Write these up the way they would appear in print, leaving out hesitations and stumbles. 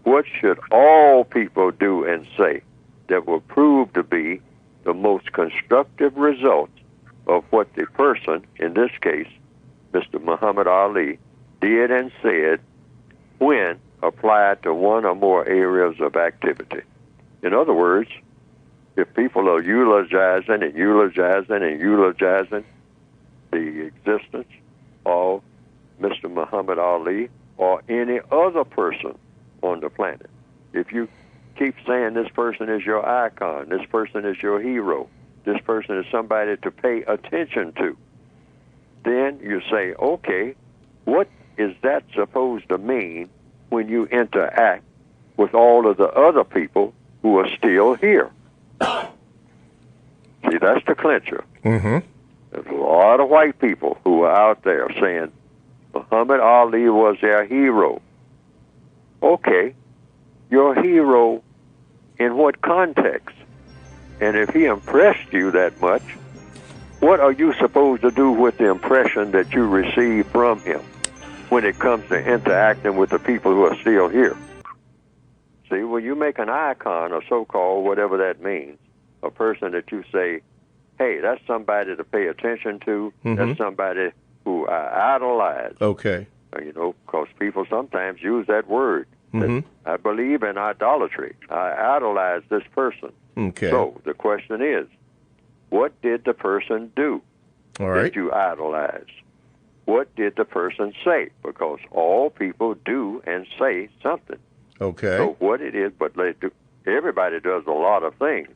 what should all people do and say that will prove to be the most constructive results of what the person, in this case, Mr. Muhammad Ali, did and said when applied to one or more areas of activity? In other words, if people are eulogizing and eulogizing and eulogizing the existence of Mr. Muhammad Ali or any other person on the planet, if you keep saying this person is your icon, this person is your hero, this person is somebody to pay attention to, then you say, okay, what is that supposed to mean when you interact with all of the other people who are still here? See, that's the clincher. Mm-hmm. There's a lot of white people who are out there saying Muhammad Ali was their hero. Okay, your hero in what context? And if he impressed you that much, what are you supposed to do with the impression that you received from him when it comes to interacting with the people who are still here? See, when you make an icon, or so-called, whatever that means, a person that you say, hey, that's somebody to pay attention to, that's somebody who I idolize. Okay. You know, because people sometimes use that word. I believe in idolatry. I idolize this person. Okay. So the question is, what did the person do that you idolize? What did the person say? Because all people do and say something. Okay. So what it is, but they do, everybody does a lot of things.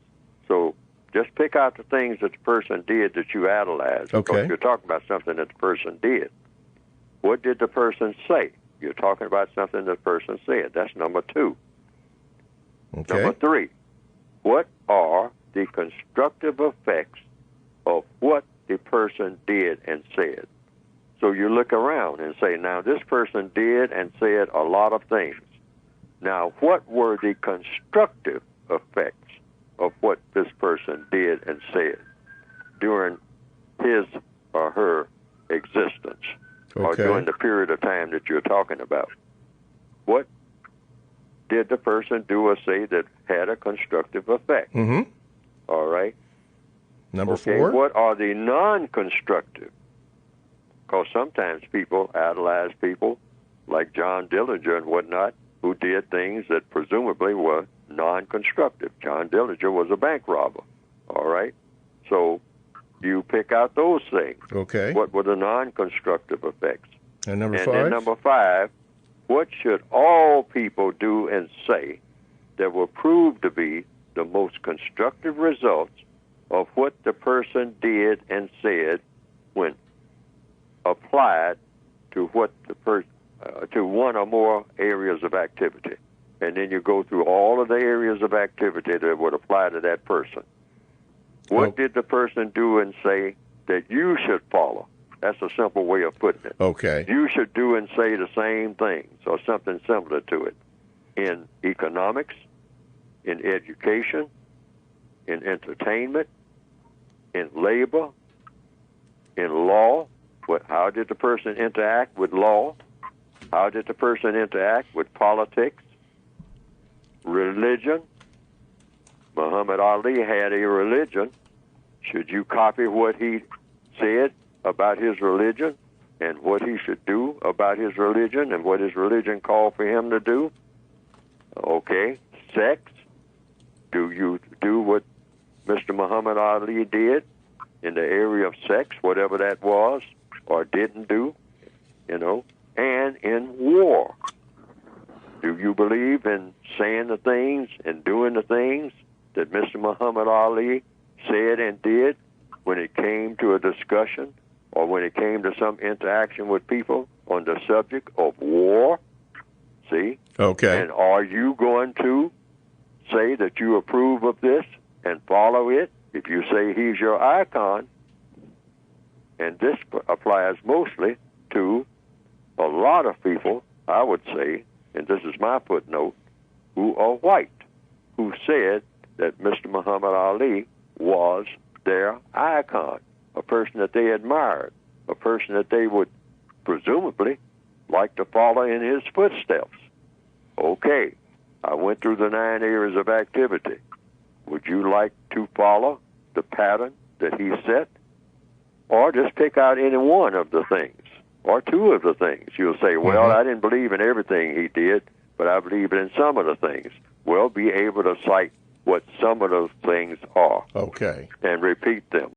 So just pick out the things that the person did that you idolize. Okay. Because you're talking about something that the person did. What did the person say? You're talking about something the person said. That's number 2. Okay. Number 3, what are the constructive effects of what the person did and said? So you look around and say, now this person did and said a lot of things. Now, what were the constructive effects of what this person did and said during his or her existence? Or during the period of time that you're talking about? What did the person do or say that had a constructive effect? All right. Number 4. What are the non-constructive? Because sometimes people idolize people like John Dillinger and whatnot who did things that presumably were non-constructive. John Dillinger was a bank robber. All right. So you pick out those things. Okay. What were the non-constructive effects? And number 5? And then number 5, what should all people do and say that will prove to be the most constructive results of what the person did and said when applied to what the to one or more areas of activity? And then you go through all of the areas of activity that would apply to that person. What did the person do and say that you should follow? That's a simple way of putting it. Okay. You should do and say the same things or something similar to it in economics, in education, in entertainment, in labor, in law. How did the person interact with law? How did the person interact with politics, religion? Muhammad Ali had a religion. Should you copy what he said about his religion and what he should do about his religion and what his religion called for him to do? Okay. Sex. Do you do what Mr. Muhammad Ali did in the area of sex, whatever that was, or didn't do, you know? And in war. Do you believe in saying the things and doing the things that Mr. Muhammad Ali said and did when it came to a discussion or when it came to some interaction with people on the subject of war? See? Okay. And are you going to say that you approve of this and follow it? If you say he's your icon, and this applies mostly to a lot of people, I would say, and this is my footnote, who are white, who said that Mr. Muhammad Ali was their icon, a person that they admired, a person that they would presumably like to follow in his footsteps. Okay, I went through the 9 areas of activity. Would you like to follow the pattern that he set? Or just pick out any one of the things, or two of the things. You'll say, well, I didn't believe in everything he did, but I believe in some of the things. Well, be able to cite what some of those things are. Okay. And repeat them.